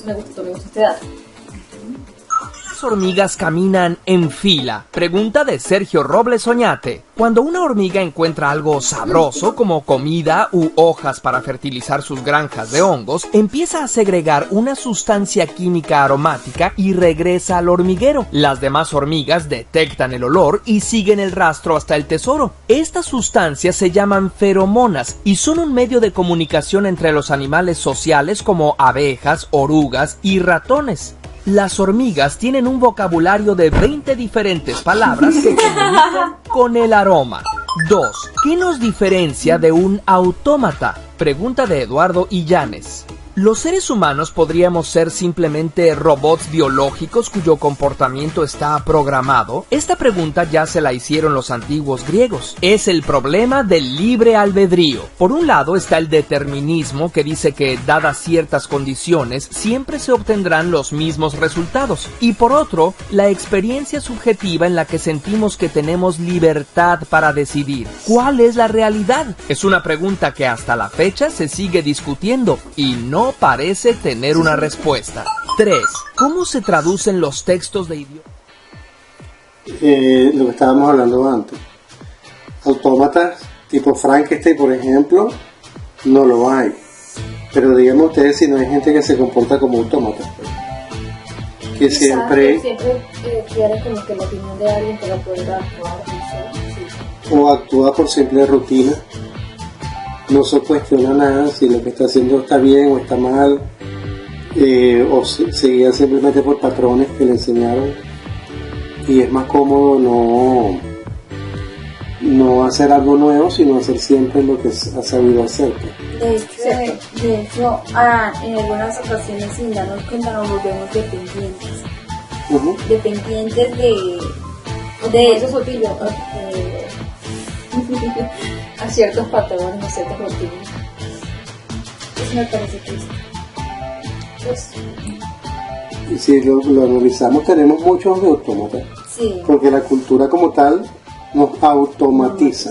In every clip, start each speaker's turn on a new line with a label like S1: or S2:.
S1: Me gustó este dato.
S2: ¿Las hormigas caminan en fila? Pregunta de Sergio Robles Oñate. Cuando una hormiga encuentra algo sabroso como comida u hojas para fertilizar sus granjas de hongos, empieza a segregar una sustancia química aromática y regresa al hormiguero. Las demás hormigas detectan el olor y siguen el rastro hasta el tesoro. Estas sustancias se llaman feromonas y son un medio de comunicación entre los animales sociales como abejas, orugas y ratones. Las hormigas tienen un vocabulario de 20 diferentes palabras que comunican con el aroma. 2. ¿Qué nos diferencia de un autómata? Pregunta de Eduardo Illanes. ¿Los seres humanos podríamos ser simplemente robots biológicos cuyo comportamiento está programado? Esta pregunta ya se la hicieron los antiguos griegos. Es el problema del libre albedrío. Por un lado está el determinismo, que dice que, dadas ciertas condiciones, siempre se obtendrán los mismos resultados. Y por otro, la experiencia subjetiva en la que sentimos que tenemos libertad para decidir. ¿Cuál es la realidad? Es una pregunta que hasta la fecha se sigue discutiendo y no parece tener una respuesta. 3. ¿Cómo se traducen los textos de idioma?
S3: Lo que estábamos hablando antes. Autómatas tipo Frankenstein, por ejemplo, no lo hay. Pero díganme ustedes si no hay gente que se comporta como autómata. Que siempre
S1: quiere como que la opinión de alguien para poder actuar.
S3: O actúa por simple rutina. No se cuestiona nada si lo que está haciendo está bien o está mal, o se guía simplemente por patrones que le enseñaron, y es más cómodo no hacer algo nuevo, sino hacer siempre lo que ha sabido hacer.
S1: De hecho, en algunas ocasiones, sin darnos cuenta, nos volvemos dependientes. Dependientes de esos otros a ciertos patrones, a ciertas rutinas. Eso me parece triste.
S3: Y si lo analizamos, tenemos muchos autómatas.
S1: Sí.
S3: Porque la cultura como tal nos automatiza.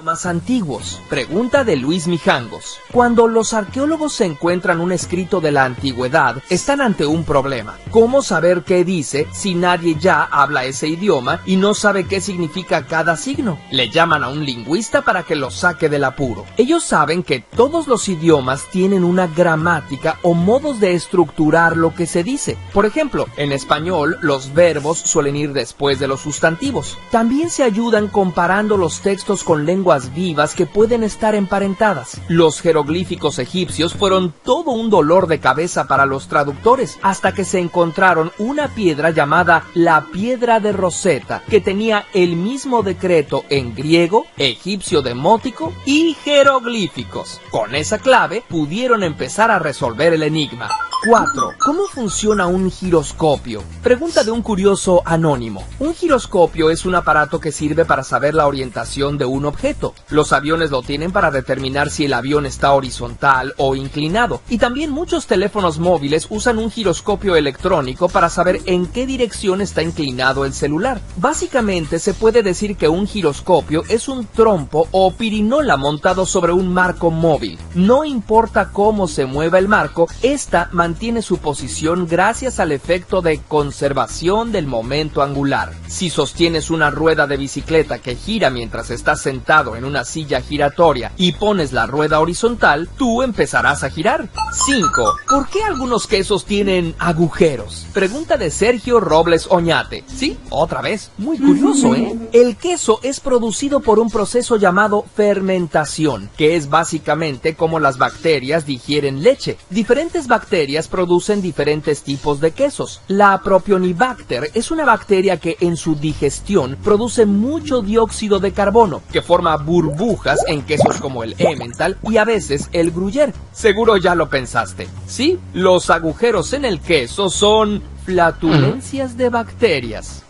S2: Más antiguos. Pregunta de Luis Mijangos. Cuando los arqueólogos se encuentran un escrito de la antigüedad, están ante un problema. ¿Cómo saber qué dice si nadie ya habla ese idioma y no sabe qué significa cada signo? Le llaman a un lingüista para que los saque del apuro. Ellos saben que todos los idiomas tienen una gramática o modos de estructurar lo que se dice. Por ejemplo, en español, los verbos suelen ir después de los sustantivos. También se ayudan comparando los textos con lenguas vivas que pueden estar emparentadas. Los jeroglíficos egipcios fueron todo un dolor de cabeza para los traductores, hasta que se encontraron una piedra llamada la piedra de Rosetta, que tenía el mismo decreto en griego, egipcio demótico y jeroglíficos. Con esa clave pudieron empezar a resolver el enigma. 4. ¿Cómo funciona un giroscopio? Pregunta de un curioso anónimo. Un giroscopio es un aparato que sirve para saber la orientación de un objeto. Los aviones lo tienen para determinar si el avión está horizontal o inclinado. Y también muchos teléfonos móviles usan un giroscopio electrónico para saber en qué dirección está inclinado el celular. Básicamente se puede decir que un giroscopio es un trompo o pirinola montado sobre un marco móvil. No importa cómo se mueva el marco, esta mantiene su posición gracias al efecto de conservación del momento angular. Si sostienes una rueda de bicicleta que gira mientras estás sentado en una silla giratoria y pones la rueda horizontal, tú empezarás a girar. 5. ¿Por qué algunos quesos tienen agujeros? Pregunta de Sergio Robles Oñate. Sí, otra vez. Muy curioso, ¿eh? El queso es producido por un proceso llamado fermentación, que es básicamente como las bacterias digieren leche. Diferentes bacterias producen diferentes tipos de quesos. La Propionibacter es una bacteria que en su digestión produce mucho dióxido de carbono, que forma burbujas en quesos como el Emmental y a veces el Gruyère. Seguro ya lo pensaste. Sí, los agujeros en el queso son flatulencias de bacterias.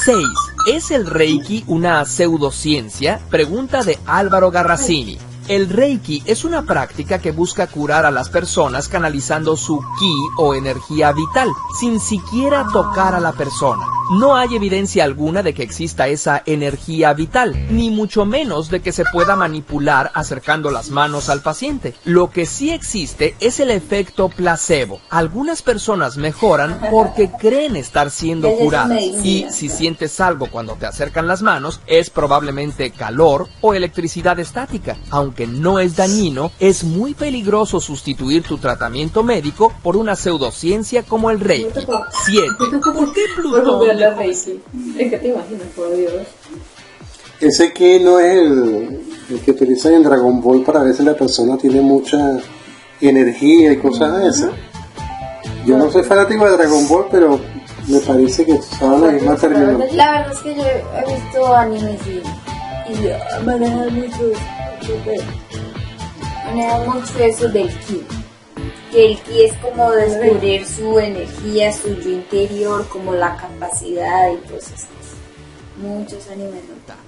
S2: 6. ¿Es el Reiki una pseudociencia? Pregunta de Álvaro Garracini. El Reiki es una práctica que busca curar a las personas canalizando su ki o energía vital, sin siquiera tocar a la persona. No hay evidencia alguna de que exista esa energía vital, ni mucho menos de que se pueda manipular acercando las manos al paciente. Lo que sí existe es el efecto placebo. Algunas personas mejoran porque creen estar siendo curadas. Y si sientes algo cuando te acercan las manos, es probablemente calor o electricidad estática. Aunque no es dañino, es muy peligroso sustituir tu tratamiento médico por una pseudociencia como el Reiki. 7. ¿Por qué Plutón?
S1: Es que te imaginas, por Dios.
S3: Ese que no es el que utilizan en Dragon Ball para ver si la persona tiene mucha energía y cosas de esas. Yo no soy fanático de Dragon Ball, pero me parece que usaban la misma terminología.
S4: La verdad es que yo he visto animes y manejan mucho eso del ki. Que el ki es como descubrir su energía, su yo interior, como la capacidad y cosas. Muchos animes.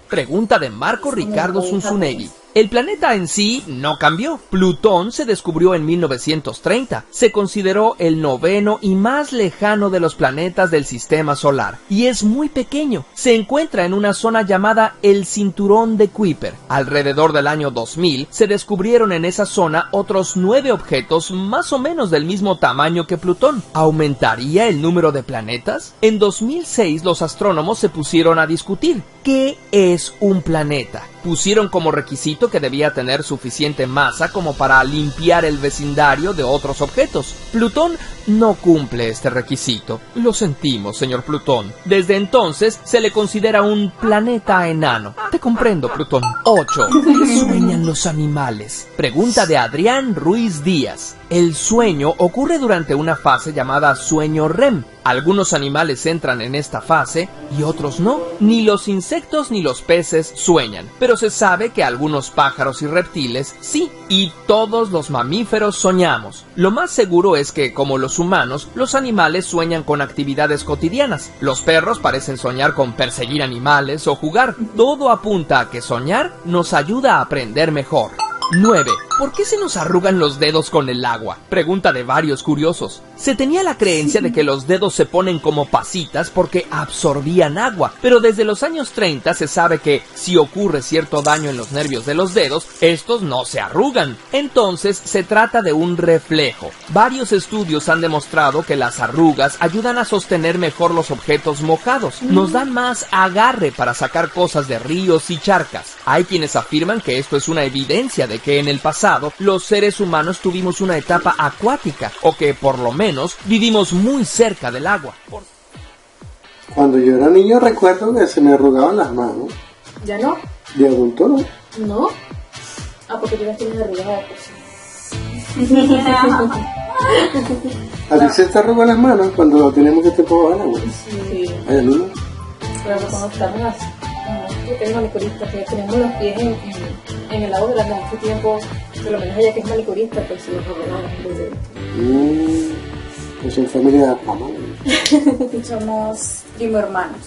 S2: Pregunta de Marco Ricardo Zunzunegui. El planeta en sí no cambió. Plutón se descubrió en 1930. Se consideró el 9º y más lejano de los planetas del sistema solar. Y es muy pequeño. Se encuentra en una zona llamada el Cinturón de Kuiper. Alrededor del año 2000 se descubrieron en esa zona otros 9 objetos más o menos del mismo tamaño que Plutón. ¿Aumentaría el número de planetas? En 2006 los astrónomos se pusieron a discutir. ¿Qué es un planeta? Pusieron como requisito que debía tener suficiente masa como para limpiar el vecindario de otros objetos. Plutón no cumple este requisito. Lo sentimos, señor Plutón. Desde entonces se le considera un planeta enano. Te comprendo, Plutón. 8. ¿Qué sueñan los animales? Pregunta de Adrián Ruiz Díaz. El sueño ocurre durante una fase llamada sueño REM. Algunos animales entran en esta fase y otros no. Ni los insectos ni los peces sueñan, pero se sabe que algunos pájaros y reptiles sí, y todos los mamíferos soñamos. Lo más seguro es que, como los humanos, los animales sueñan con actividades cotidianas. Los perros parecen soñar con perseguir animales o jugar. Todo apunta a que soñar nos ayuda a aprender mejor. 9. ¿Por qué se nos arrugan los dedos con el agua? Pregunta de varios curiosos. Se tenía la creencia de que los dedos se ponen como pasitas porque absorbían agua, pero desde los años 30 se sabe que si ocurre cierto daño en los nervios de los dedos, estos no se arrugan. Entonces se trata de un reflejo. Varios estudios han demostrado que las arrugas ayudan a sostener mejor los objetos mojados. Nos dan más agarre para sacar cosas de ríos y charcas. Hay quienes afirman que esto es una evidencia de que en el pasado los seres humanos tuvimos una etapa acuática, o que por lo menos vivimos muy cerca del agua.
S3: Cuando yo era niño recuerdo que se me arrugaban las manos.
S1: ¿Ya no?
S3: De adulto no.
S1: ¿No? Ah, porque tú las tienes arrugadas, pues.
S3: ¿A ti se te arrugan las manos cuando tenemos que te pongan agua?
S1: Sí.
S3: ¿Ay, a mí no?
S1: Pero cuando estamos yo tengo manicurista, que tenemos los pies en el agua durante mucho tiempo, por lo menos ella que es manicurista, pues sí, nos arrugamos.
S3: Pues son familia de mamá.
S4: Somos primo hermanos.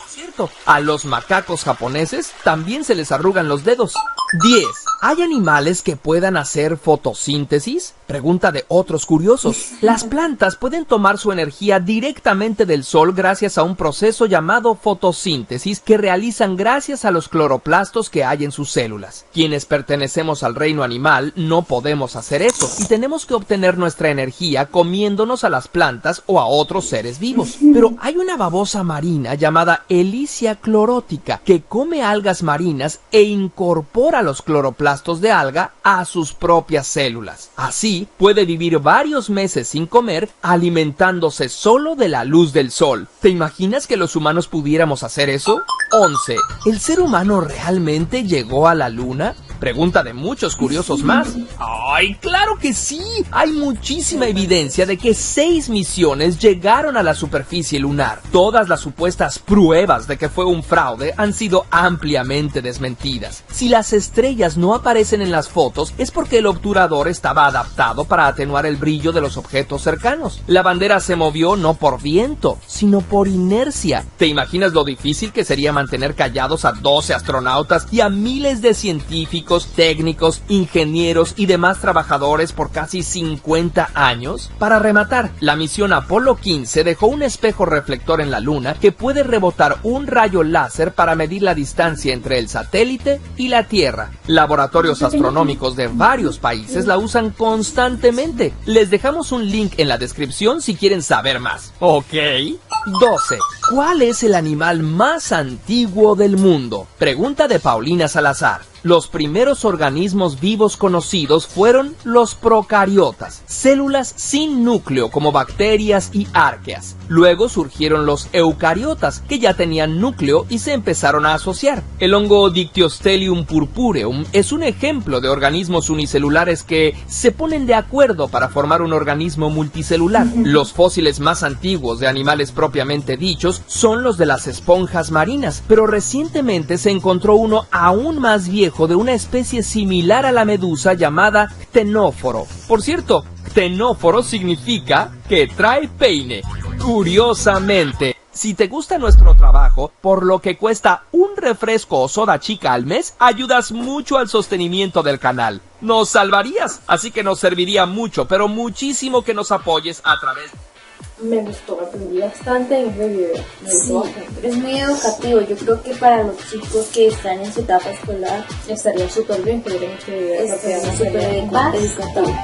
S2: Cierto, a los macacos japoneses también se les arrugan los dedos. 10. ¿Hay animales que puedan hacer fotosíntesis? Pregunta de otros curiosos. Las plantas pueden tomar su energía directamente del sol gracias a un proceso llamado fotosíntesis que realizan gracias a los cloroplastos que hay en sus células. Quienes pertenecemos al reino animal no podemos hacer eso y tenemos que obtener nuestra energía comiéndonos a las plantas o a otros seres vivos. Pero hay una babosa marina llamada Elysia clorótica que come algas marinas e incorpora los cloroplastos de alga a sus propias células. Así puede vivir varios meses sin comer, alimentándose solo de la luz del sol. ¿Te imaginas que los humanos pudiéramos hacer eso? 11. ¿El ser humano realmente llegó a la luna? Pregunta de muchos curiosos más. ¡Ay, claro que sí! Hay muchísima evidencia de que 6 misiones llegaron a la superficie lunar. Todas las supuestas pruebas de que fue un fraude han sido ampliamente desmentidas. Si las estrellas no aparecen en las fotos es porque el obturador estaba adaptado para atenuar el brillo de los objetos cercanos. La bandera se movió no por viento, sino por inercia. ¿Te imaginas lo difícil que sería mantener callados a 12 astronautas y a miles de científicos científicos, técnicos, ingenieros y demás trabajadores por casi 50 años? Para rematar, la misión Apolo 15 dejó un espejo reflector en la Luna que puede rebotar un rayo láser para medir la distancia entre el satélite y la Tierra. Laboratorios astronómicos de varios países la usan constantemente. Les dejamos un link en la descripción si quieren saber más. ¿Ok? 12. ¿Cuál es el animal más antiguo del mundo? Pregunta de Paulina Salazar. Los primeros organismos vivos conocidos fueron los procariotas, células sin núcleo como bacterias y arqueas. Luego surgieron los eucariotas, que ya tenían núcleo y se empezaron a asociar. El hongo Dictyostelium purpureum es un ejemplo de organismos unicelulares que se ponen de acuerdo para formar un organismo multicelular. Los fósiles más antiguos de animales propiamente dichos son los de las esponjas marinas, pero recientemente se encontró uno aún más viejo de una especie similar a la medusa llamada ctenóforo. Por cierto, ctenóforo significa que trae peine. Curiosamente, si te gusta nuestro trabajo, por lo que cuesta un refresco o soda chica al mes, ayudas mucho al sostenimiento del canal. Nos salvarías, así que nos serviría mucho, pero muchísimo que nos apoyes a través de...
S1: Me gustó, aprendí bastante en ese video. Me gustó bastante.
S4: Es muy educativo. Yo creo que para los chicos que están en su etapa escolar
S1: Estaría súper bien que vieran este video. porque
S4: es
S1: además
S4: súper
S1: sería
S4: educativo.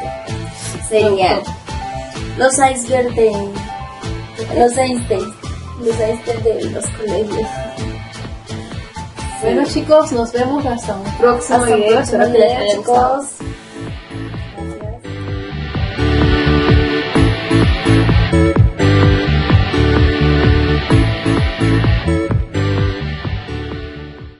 S4: Sería los icebergs de los Einstein de los colegios.
S1: Bueno chicos, nos vemos hasta un próximo
S4: Hasta un
S1: video.
S4: próximo
S1: Espero que les
S4: video,
S1: haya gustado.
S4: chicos.